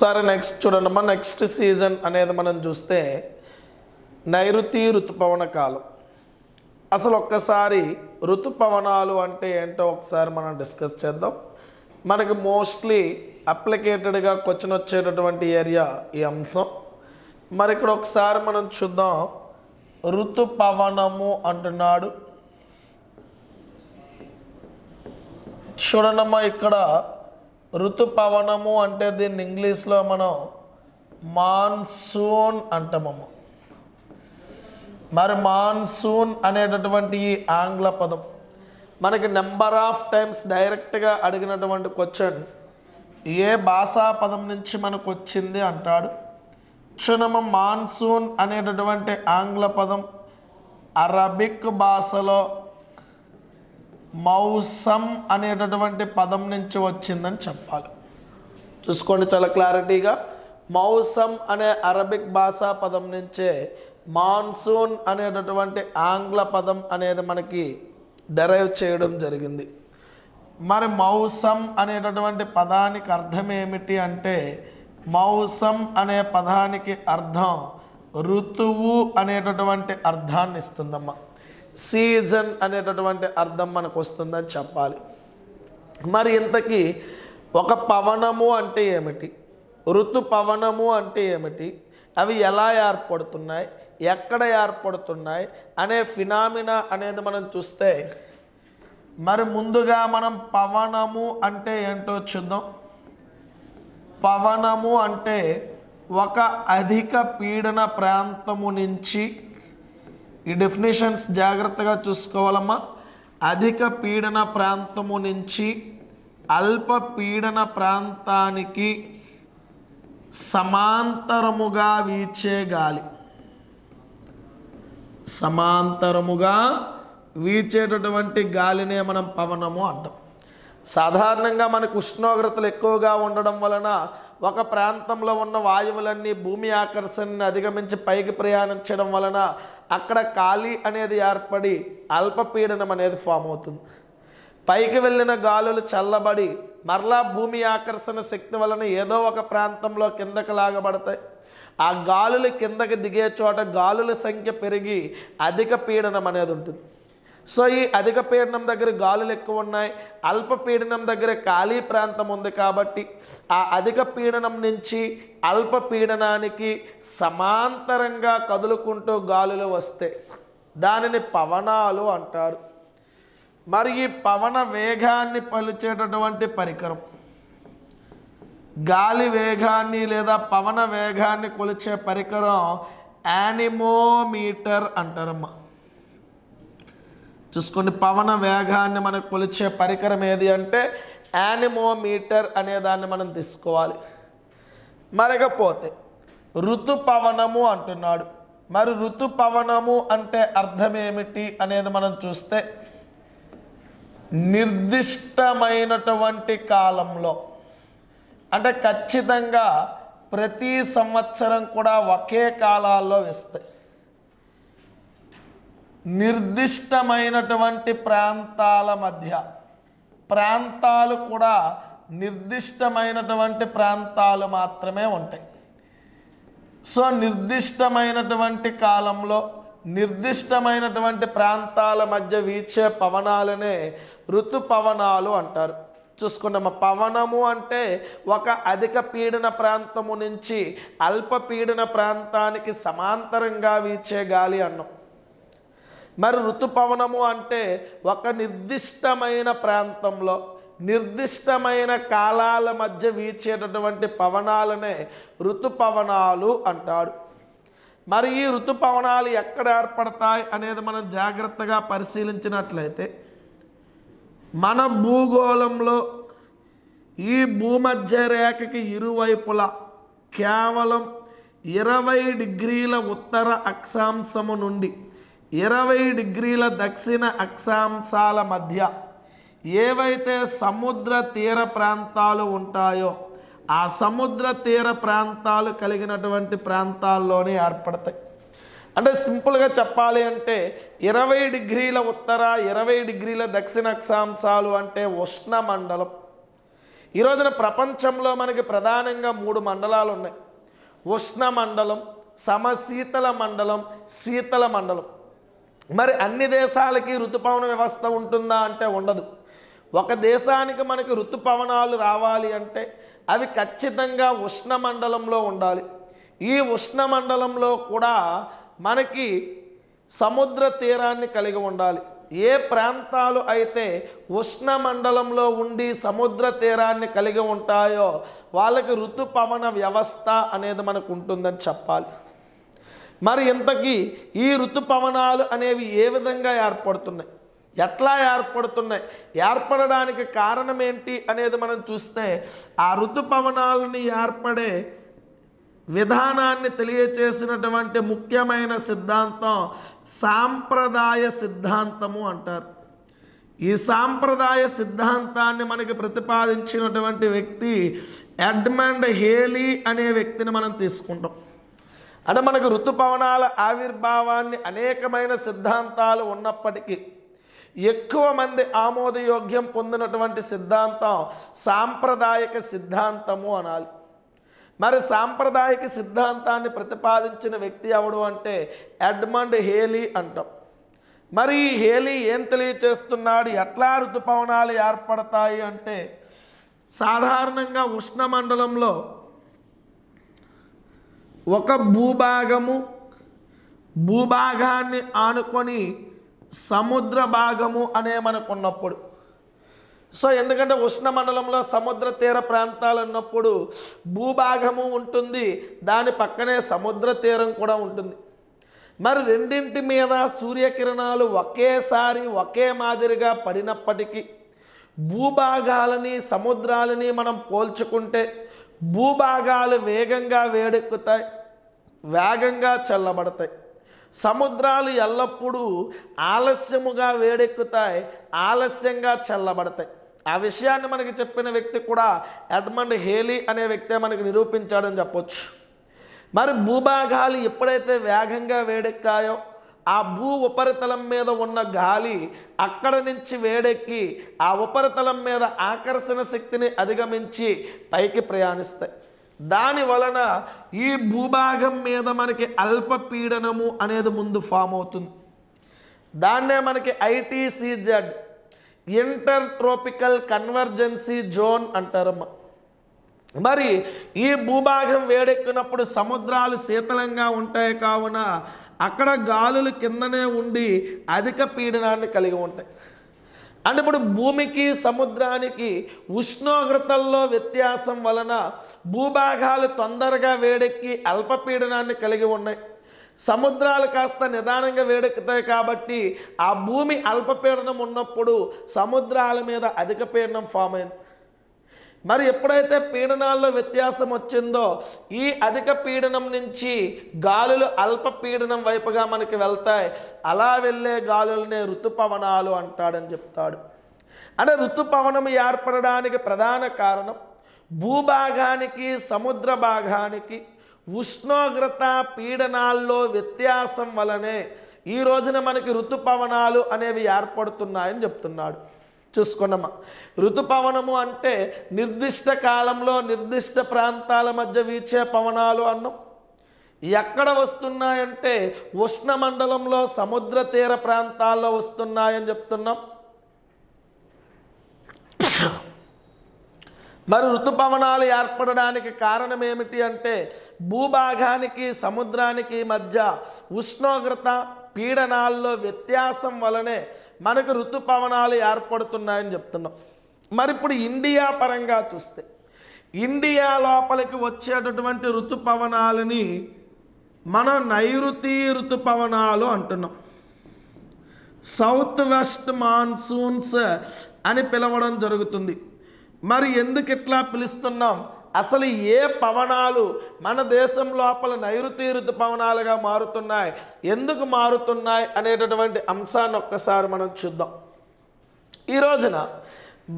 ఒకసారి నెక్స్ట్ చూడండి next season అనేది మనం చూస్తే నైరుతి ఋతుపవన కాలం. అసలు ఒక్కసారి ఋతుపవనాలు అంటే ఏంటో ఒకసారి మనం డిస్కస్ చేద్దాం. మనకి మోస్ట్లీ అప్లికేటెడ్గా క్వశ్చన్ వచ్చేటటువంటి ఏరియా ఈ అంశం. మరి ఇక్కడ ఒకసారి మనం చూద్దాం. ఋతుపవనము అంటున్నాడు. చూడండమ్మా, ఇక్కడ ఋతుపవనము అంటే దీన్ని ఇంగ్లీష్లో మనం మాన్సూన్ అంటామమ్మ. మరి మాన్సూన్ అనేటటువంటి ఈ ఆంగ్ల పదం మనకి నెంబర్ ఆఫ్ టైమ్స్ డైరెక్ట్గా అడిగినటువంటి క్వశ్చన్ ఏ భాషా పదం నుంచి మనకు వచ్చింది అంటాడు. చూడమ్మ, మాన్సూన్ అనేటటువంటి ఆంగ్ల పదం అరబిక్ భాషలో మౌసం అనేటటువంటి పదం నుంచి వచ్చిందని చెప్పాలి. చూసుకోండి చాలా క్లారిటీగా. మౌసం అనే అరబిక్ భాషా పదం నుంచే మాన్సూన్ అనేటటువంటి ఆంగ్ల పదం అనేది మనకి డెరైవ్ చేయడం జరిగింది. మరి మౌసం అనేటటువంటి పదానికి అర్థం ఏమిటి అంటే, మౌసం అనే పదానికి అర్థం ఋతువు అనేటటువంటి అర్థాన్ని ఇస్తుందమ్మా. సీజన్ అనేటటువంటి అర్థం మనకు వస్తుందని చెప్పాలి. మరి ఇంతకీ ఒక పవనము అంటే ఏమిటి, ఋతుపవనము అంటే ఏమిటి, అవి ఎలా ఏర్పడుతున్నాయి, ఎక్కడ ఏర్పడుతున్నాయి అనే ఫినామినా అనేది మనం చూస్తే, మరి ముందుగా మనం పవనము అంటే ఏంటో చూద్దాం. పవనము అంటే ఒక అధిక పీడన ప్రాంతము నుంచి, ఈ డెఫినేషన్స్ జాగ్రత్తగా చూసుకోవాలమ్మా. అధిక పీడన ప్రాంతము నుంచి అల్ప పీడన ప్రాంతానికి సమాంతరముగా వీచే గాలి. సమాంతరముగా వీచేటటువంటి గాలినే మనం పవనము అంటాం. సాధారణంగా మనకు ఉష్ణోగ్రతలు ఎక్కువగా ఉండడం వలన ఒక ప్రాంతంలో ఉన్న వాయువులన్నీ భూమి ఆకర్షణని అధిగమించి పైకి ప్రయాణించడం వలన అక్కడ గాలి అనేది ఏర్పడి అల్పపీడనం అనేది ఫామ్ అవుతుంది. పైకి వెళ్ళిన గాలులు చల్లబడి మరలా భూమి ఆకర్షణ శక్తి వలన ఏదో ఒక ప్రాంతంలో కిందకి లాగబడతాయి. ఆ గాలులు కిందకి దిగే చోట గాలుల సంఖ్య పెరిగి అధిక పీడనం అనేది ఉంటుంది. సో ఈ అధిక పీడనం దగ్గర గాలులు ఎక్కువ ఉన్నాయి, అల్ప పీడనం దగ్గర ఖాళీ ప్రాంతం ఉంది. కాబట్టి ఆ అధిక పీడనం నుంచి అల్ప పీడనానికి సమాంతరంగా కదులుకుంటూ గాలులు వస్తే దానిని పవనాలు అంటారు. మరి ఈ పవన వేగాన్ని కొలిచేటటువంటి పరికరం, గాలి వేగాన్ని లేదా పవన వేగాన్ని కొలిచే పరికరం యానిమోమీటర్ అంటారమ్మా. చూసుకోండి, పవన వేగాన్ని మనకు కొలిచే పరికరం ఏది అంటే యానిమోమీటర్ అనే దాన్ని మనం తీసుకోవాలి. మరగపోతే ఋతుపవనము అంటున్నాడు. మరి ఋతుపవనము అంటే అర్థం ఏమిటి అనేది మనం చూస్తే, నిర్దిష్టమైనటువంటి కాలంలో, అంటే ఖచ్చితంగా ప్రతి సంవత్సరం కూడా ఒకే కాలాల్లో వేస్తాయి. నిర్దిష్టమైనటువంటి ప్రాంతాల మధ్య, ప్రాంతాలు కూడా నిర్దిష్టమైనటువంటి ప్రాంతాలు మాత్రమే ఉంటాయి. సో నిర్దిష్టమైనటువంటి కాలంలో నిర్దిష్టమైనటువంటి ప్రాంతాల మధ్య వీచే పవనాలనే ఋతుపవనాలు అంటారు. చూసుకున్నామా, పవనము అంటే ఒక అధిక పీడన ప్రాంతము నుంచి అల్ప పీడన ప్రాంతానికి సమాంతరంగా వీచే గాలి అన్నాం. మరి ఋతుపవనము అంటే ఒక నిర్దిష్టమైన ప్రాంతంలో నిర్దిష్టమైన కాలాల మధ్య వీచేటటువంటి పవనాలనే ఋతుపవనాలు అంటాడు. మరి ఈ ఋతుపవనాలు ఎక్కడ ఏర్పడతాయి అనేది మనం జాగ్రత్తగా పరిశీలించినట్లయితే, మన భూగోళంలో ఈ భూమధ్య రేఖకి ఇరువైపులా కేవలం 20 డిగ్రీల ఉత్తర అక్షాంశము నుండి 20 డిగ్రీల దక్షిణ అక్షాంశాల మధ్య ఏవైతే సముద్ర తీర ప్రాంతాలు ఉంటాయో ఆ సముద్ర తీర ప్రాంతాలు కలిగినటువంటి ప్రాంతాల్లోనే ఏర్పడతాయి. అంటే సింపుల్గా చెప్పాలి అంటే 20 డిగ్రీల ఉత్తర 20 డిగ్రీల దక్షిణ అక్షాంశాలు అంటే ఉష్ణమండలం. ఈ రోజున ప్రపంచంలో మనకి ప్రధానంగా 3 మండలాలు ఉన్నాయి. ఉష్ణ మండలం, సమశీతల మండలం, శీతల మండలం. మరి అన్ని దేశాలకి ఋతుపవన వ్యవస్థ ఉంటుందా అంటే ఉండదు. ఒక దేశానికి మనకి ఋతుపవనాలు రావాలి అంటే అవి ఖచ్చితంగా ఉష్ణ మండలంలో ఉండాలి. ఈ ఉష్ణ మండలంలో కూడా మనకి సముద్ర తీరాన్ని కలిగి ఉండాలి. ఏ ప్రాంతాలు అయితే ఉష్ణ మండలంలో ఉండి సముద్ర తీరాన్ని కలిగి ఉంటాయో వాళ్ళకి ఋతుపవన వ్యవస్థ అనేది మనకు ఉంటుందని చెప్పాలి. మరి ఇంతకీ ఈ ఋతుపవనాలు అనేవి ఏ విధంగా ఏర్పడుతున్నాయి, ఎట్లా ఏర్పడుతున్నాయి, ఏర్పడడానికి కారణం ఏంటి అనేది మనం చూస్తే ఆ ఋతుపవనాలని ఏర్పడే విధానాన్ని తెలియచేసినటువంటి ముఖ్యమైన సిద్ధాంతం సాంప్రదాయ సిద్ధాంతము అంటారు. ఈ సాంప్రదాయ సిద్ధాంతాన్ని మనకి ప్రతిపాదించినటువంటి వ్యక్తి ఎడ్మండ్ హేలీ అనే వ్యక్తిని మనం తీసుకుంటాం. అంటే మనకు ఋతుపవనాల ఆవిర్భావాన్ని అనేకమైన సిద్ధాంతాలు ఉన్నప్పటికీ ఎక్కువ మంది ఆమోదయోగ్యం పొందినటువంటి సిద్ధాంతం సాంప్రదాయక సిద్ధాంతము అనాలి. మరి సాంప్రదాయక సిద్ధాంతాన్ని ప్రతిపాదించిన వ్యక్తి ఎవడు అంటే ఎడ్మండ్ హేలీ అంటాం. మరి ఈ హేలీ ఏం తెలియచేస్తున్నాడు, ఎట్లా ఋతుపవనాలు ఏర్పడతాయి అంటే సాధారణంగా ఉష్ణమండలంలో ఒక భూభాగాన్ని ఆనుకొని సముద్ర భాగము అనే మనకున్నప్పుడు, సో ఎందుకంటే ఉష్ణమండలంలో సముద్ర తీర ప్రాంతాలు ఉన్నప్పుడు భూభాగము ఉంటుంది, దాని పక్కనే సముద్ర తీరం కూడా ఉంటుంది. మరి రెండింటి మీద సూర్యకిరణాలు ఒకేసారి ఒకే మాదిరిగా పడినప్పటికీ భూభాగాలని సముద్రాలని మనం పోల్చుకుంటే భూభాగాలు వేగంగా వేడెక్కుతాయి, వేగంగా చల్లబడతాయి. సముద్రాలు ఎల్లప్పుడూ ఆలస్యముగా వేడెక్కుతాయి, ఆలస్యంగా చల్లబడతాయి. ఆ విషయాన్ని మనకి చెప్పిన వ్యక్తి కూడా ఎడ్మండ్ హేలీ అనే వ్యక్తే మనకి నిరూపించాడని చెప్పొచ్చు. మరి భూభాగాలు ఎప్పుడైతే వేగంగా వేడెక్కాయో ఆ భూ ఉపరితలం మీద ఉన్న గాలి అక్కడ నుంచి వేడెక్కి ఆ ఉపరితలం మీద ఆకర్షణ శక్తిని అధిగమించి పైకి ప్రయాణిస్తాయి. దాని వలన ఈ భూభాగం మీద మనకి అల్పపీడనము అనేది ముందు ఫామ్ అవుతుంది. దాన్నే మనకి ITCZ inter tropical convergence zone అంటారమ్మా. మరి ఈ భూభాగం వేడెక్కినప్పుడు సముద్రాలు శీతలంగా ఉంటాయి కావున అక్కడ గాలులు కిందనే ఉండి అధిక పీడనాన్ని కలిగి ఉంటాయి. అంటే ఇప్పుడు భూమికి సముద్రానికి ఉష్ణోగ్రతల్లో వ్యత్యాసం వలన భూభాగాలు తొందరగా వేడెక్కి అల్పపీడనాన్ని కలిగి ఉన్నాయి, సముద్రాలు కాస్త నిదానంగా వేడెక్కుతాయి. కాబట్టి ఆ భూమి అల్పపీడనం ఉన్నప్పుడు సముద్రాల మీద అధిక పీడనం ఫామ్ అయింది. మరి ఎప్పుడైతే పీడనాల్లో వ్యత్యాసం వచ్చిందో ఈ అధిక పీడనం నుంచి గాలులు అల్ప పీడనం వైపుగా మనకి వెళ్తాయి. అలా వెళ్ళే గాలులనే ఋతుపవనాలు అంటాడని చెప్తాడు. అంటే ఋతుపవనం ఏర్పడడానికి ప్రధాన కారణం భూభాగానికి సముద్ర భాగానికి ఉష్ణోగ్రత పీడనాల్లో వ్యత్యాసం వలనే ఈ రోజున మనకి ఋతుపవనాలు అనేవి ఏర్పడుతున్నాయని చెప్తున్నాడు. చూసుకున్నామా, ఋతుపవనము అంటే నిర్దిష్ట కాలంలో నిర్దిష్ట ప్రాంతాల మధ్య వీచే పవనాలు అన్నాం. ఎక్కడ వస్తున్నాయంటే ఉష్ణమండలంలో సముద్ర తీర ప్రాంతాల్లో వస్తున్నాయని చెప్తున్నాం. మరి ఋతుపవనాలు ఏర్పడడానికి కారణం ఏమిటి అంటే భూభాగానికి సముద్రానికి మధ్య ఉష్ణోగ్రత పీడనాల్లో వ్యత్యాసం వలనే మనకు ఋతుపవనాలు ఏర్పడుతున్నాయని చెప్తున్నాం. మరి ఇప్పుడు ఇండియా పరంగా చూస్తే ఇండియా లోపలికి వచ్చేటటువంటి ఋతుపవనాలని మనం నైరుతి ఋతుపవనాలు అంటున్నాం. సౌత్ వెస్ట్ మాన్సూన్స్ అని పిలవడం జరుగుతుంది. మరి ఎందుకు ఇట్లా పిలుస్తున్నాం, అసలు ఏ పవనాలు మన దేశం లోపల నైరుతి ఋతుపవనాలుగా మారుతున్నాయి, ఎందుకు మారుతున్నాయి అనేటటువంటి అంశాన్ని ఒక్కసారి మనం చూద్దాం. ఈ రోజున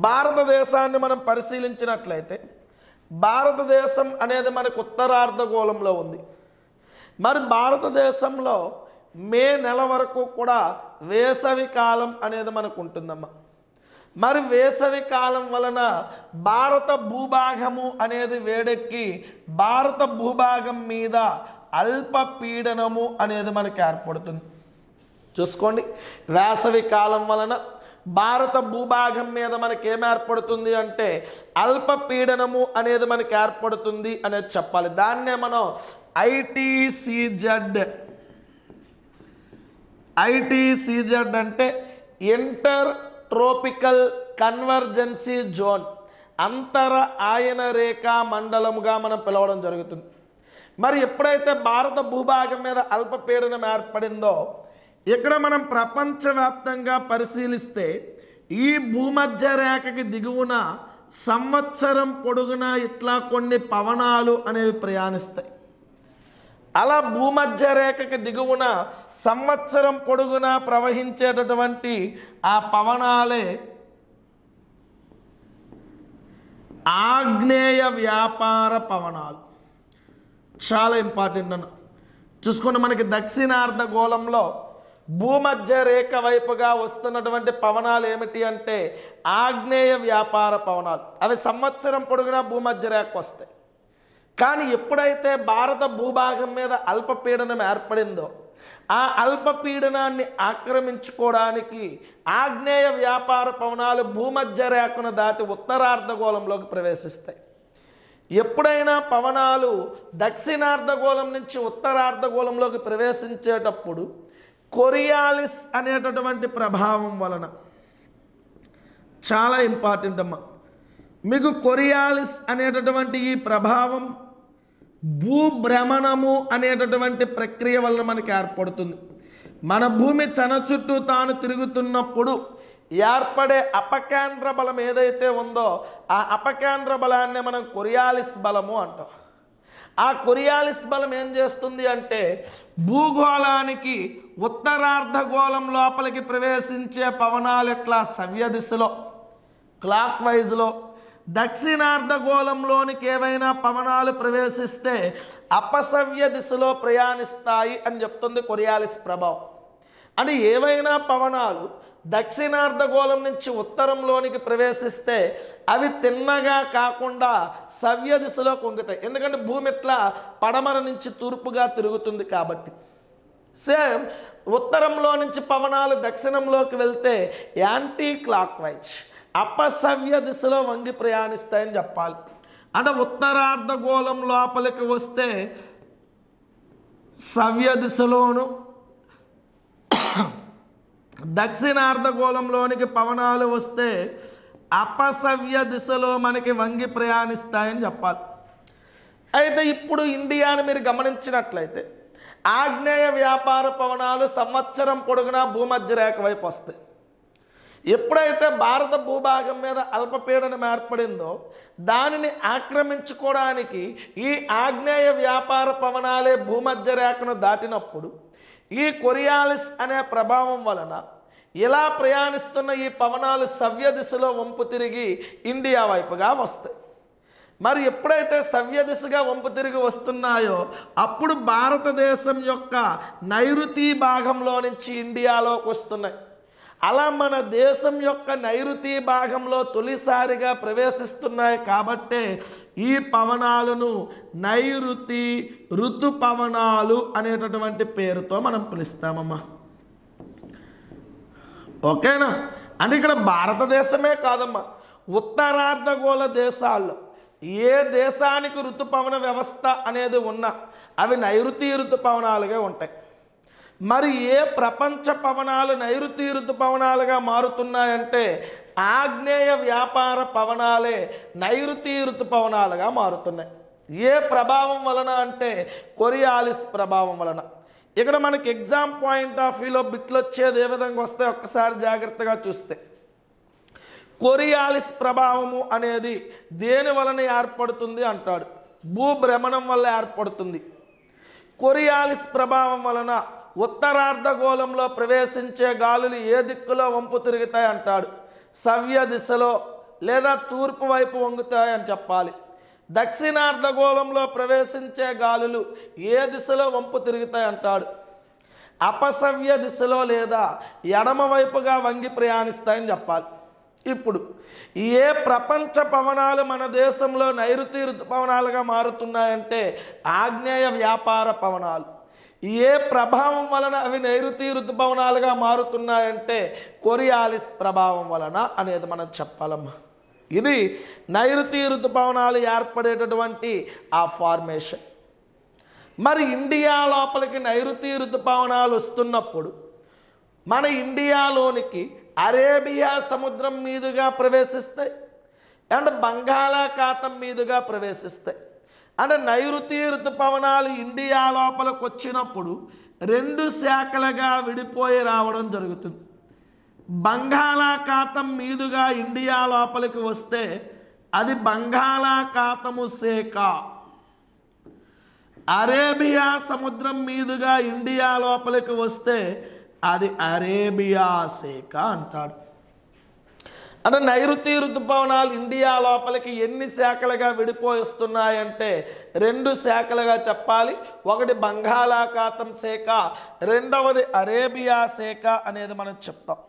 భారతదేశాన్ని మనం పరిశీలించినట్లయితే భారతదేశం అనేది మనకు ఉత్తరార్ధగోళంలో ఉంది. మరి భారతదేశంలో మే నెల వరకు కూడా వేసవి కాలం అనేది మనకు ఉంటుందమ్మా. మరి వేసవి కాలం వలన భారత భూభాగము అనేది వేడెక్కి భారత భూభాగం మీద అల్పపీడనము అనేది మనకి ఏర్పడుతుంది. చూసుకోండి, వేసవి కాలం వలన భారత భూభాగం మీద మనకి ఏం ఏర్పడుతుంది అంటే అల్పపీడనము అనేది మనకి ఏర్పడుతుంది అనేది చెప్పాలి. దాన్నే మనం ఐటీసీజెడ్ అంటే ఇంటర్ ట్రోపికల్ కన్వర్జెన్సీ జోన్, అంతర ఆయన రేఖా మండలముగా మనం పిలవడం జరుగుతుంది. మరి ఎప్పుడైతే భారత భూభాగం మీద అల్పపీడనం ఏర్పడిందో ఇక్కడ మనం ప్రపంచవ్యాప్తంగా పరిశీలిస్తే ఈ భూమధ్య రేఖకి దిగువన సంవత్సరం పొడుగునా ఇట్లా కొన్ని పవనాలు అనేవి ప్రయాణిస్తాయి. అలా భూమధ్య రేఖకి దిగువన సంవత్సరం పొడుగునా ప్రవహించేటటువంటి ఆ పవనాలే ఆగ్నేయ వ్యాపార పవనాలు. చాలా ఇంపార్టెంట్ అన్న. చూసుకుంటే మనకి దక్షిణార్ధగోళంలో భూమధ్య రేఖ వైపుగా వస్తున్నటువంటి పవనాలు ఏమిటి అంటే ఆగ్నేయ వ్యాపార పవనాలు. అవి సంవత్సరం పొడుగునా భూమధ్య రేఖ వస్తాయి. కానీ ఎప్పుడైతే భారత భూభాగం మీద అల్పపీడనం ఏర్పడిందో ఆ అల్పపీడనాన్ని ఆక్రమించుకోవడానికి ఆగ్నేయ వ్యాపార పవనాలు భూమధ్య రేఖను దాటి ఉత్తరార్ధగోళంలోకి ప్రవేశిస్తాయి. ఎప్పుడైనా పవనాలు దక్షిణార్ధగోళం నుంచి ఉత్తరార్ధగోళంలోకి ప్రవేశించేటప్పుడు కొరియాలిస్ అనేటటువంటి ప్రభావం వలన, చాలా ఇంపార్టెంట్ అమ్మా, మీకు కొరియాలిస్ అనేటటువంటి ఈ ప్రభావం భూభ్రమణము అనేటటువంటి ప్రక్రియ వలన మనకి ఏర్పడుతుంది. మన భూమి తన చుట్టూ తాను తిరుగుతున్నప్పుడు ఏర్పడే అపకేంద్ర బలం ఏదైతే ఉందో ఆ అపకేంద్ర బలాన్ని మనం కొరియాలిస్ బలము అంటాం. ఆ కొరియాలిస్ బలం ఏం చేస్తుంది అంటే భూగోళానికి ఉత్తరార్ధగోళం లోపలికి ప్రవేశించే పవనాలు ఎట్లా సవ్య దిశలో క్లాక్ వైజ్లో, దక్షిణార్ధగోళంలోనికి ఏవైనా పవనాలు ప్రవేశిస్తే అపసవ్య దిశలో ప్రయాణిస్తాయి అని చెప్తుంది కొరియాలిస్ ప్రభావం. అంటే ఏవైనా పవనాలు దక్షిణార్ధగోళం నుంచి ఉత్తరంలోనికి ప్రవేశిస్తే అవి తిన్నగా కాకుండా సవ్య దిశలో కొంగుతాయి. ఎందుకంటే భూమి ఇట్లా పడమర నుంచి తూర్పుగా తిరుగుతుంది కాబట్టి. సేమ్ ఉత్తరంలో నుంచి పవనాలు దక్షిణంలోకి వెళ్తే యాంటీ క్లాక్ వైజ్ అపసవ్య దిశలో వంగి ప్రయాణిస్తాయని చెప్పాలి. అంటే ఉత్తరార్ధగోళం లోపలికి వస్తే సవ్య దిశలోను, దక్షిణార్ధగోళంలోనికి పవనాలు వస్తే అపసవ్య దిశలో మనకి వంగి ప్రయాణిస్తాయని చెప్పాలి. అయితే ఇప్పుడు ఇండియాని మీరు గమనించినట్లయితే ఆగ్నేయ వ్యాపార పవనాలు సంవత్సరం పొడుగునా భూమధ్య రేఖ వైపు వస్తాయి. ఎప్పుడైతే భారత భూభాగం మీద అల్పపీడనం ఏర్పడిందో దానిని ఆక్రమించుకోవడానికి ఈ ఆగ్నేయ వ్యాపార పవనాలే భూమధ్య రేఖను దాటినప్పుడు ఈ కొరియాలిస్ అనే ప్రభావం వలన ఇలా ప్రయాణిస్తున్న ఈ పవనాలు సవ్య దిశలో వంపు తిరిగి ఇండియా వైపుగా వస్తాయి. మరి ఎప్పుడైతే సవ్య దిశగా వంపు తిరిగి వస్తున్నాయో అప్పుడు భారతదేశం యొక్క నైరుతి భాగంలో నుంచి ఇండియాలోకి వస్తున్నాయి. అలా మన దేశం యొక్క నైరుతి భాగంలో తొలిసారిగా ప్రవేశిస్తున్నాయి కాబట్టే ఈ పవనాలను నైరుతి ఋతుపవనాలు అనేటటువంటి పేరుతో మనం పిలుస్తామమ్మా. ఓకేనా? అంటే ఇక్కడ భారతదేశమే కాదమ్మా, ఉత్తరార్ధగోళ దేశాల్లో ఏ దేశానికి ఋతుపవన వ్యవస్థ అనేది ఉన్నా అవి నైరుతి ఋతుపవనాలుగా ఉంటాయి. మరి ఏ ప్రపంచ పవనాలు నైరుతి ఋతుపవనాలుగా మారుతున్నాయంటే ఆగ్నేయ వ్యాపార పవనాలే నైరుతి ఋతుపవనాలుగా మారుతున్నాయి. ఏ ప్రభావం వలన అంటే కొరియాలిస్ ప్రభావం వలన. ఇక్కడ మనకి ఎగ్జామ్ పాయింట్ ఆఫ్ వ్యూలో బిట్లు వచ్చేది ఏ విధంగా వస్తే ఒక్కసారి జాగ్రత్తగా చూస్తే కొరియాలిస్ ప్రభావము అనేది దేని వలన ఏర్పడుతుంది అంటాడు. భూభ్రమణం వల్ల ఏర్పడుతుంది. కొరియాలిస్ ప్రభావం వలన ఉత్తరార్ధగోళంలో ప్రవేశించే గాలులు ఏ దిక్కులో వంపు తిరుగుతాయి అంటాడు. సవ్య దిశలో లేదా తూర్పు వైపు వంగుతాయి అని చెప్పాలి. దక్షిణార్ధగోళంలో ప్రవేశించే గాలులు ఏ దిశలో వంపు తిరుగుతాయి అంటాడు. అపసవ్య దిశలో లేదా ఎడమ వైపుగా వంగి ప్రయాణిస్తాయని చెప్పాలి. ఇప్పుడు ఏ ప్రపంచ పవనాలు మన దేశంలో నైరుతి ఋతుపవనాలుగా మారుతున్నాయంటే ఆగ్నేయ వ్యాపార పవనాలు. ఏ ప్రభావం వలన అవి నైరుతి ఋతుపవనాలుగా మారుతున్నాయంటే కొరియాలిస్ ప్రభావం వలన అనేది మనం చెప్పాలమ్మా. ఇది నైరుతి ఋతుపవనాలు ఏర్పడేటటువంటి ఆ ఫార్మేషన్. మరి ఇండియా లోపలికి నైరుతి ఋతుపవనాలు వస్తున్నప్పుడు మన ఇండియాలోనికి అరేబియా సముద్రం మీదుగా ప్రవేశిస్తాయి అండ్ బంగాళాఖాతం మీదుగా ప్రవేశిస్తాయి. అంటే నైరుతి ఋతుపవనాలు ఇండియా లోపలికి వచ్చినప్పుడు 2 శాఖలుగా విడిపోయి రావడం జరుగుతుంది. బంగాళాఖాతం మీదుగా ఇండియా లోపలికి వస్తే అది బంగాళాఖాతము శాఖ. అరేబియా సముద్రం మీదుగా ఇండియా లోపలికి వస్తే అది అరేబియా శాఖ అంటాడు. అంటే నైరుతి ఋతుపవనాలు ఇండియా లోపలికి ఎన్ని శాఖలుగా విడిపోయిస్తున్నాయంటే 2 శాఖలుగా చెప్పాలి. ఒకటి బంగాళాఖాతం శాఖ, రెండవది అరేబియా శాఖ అనేది మనం చెప్తాం.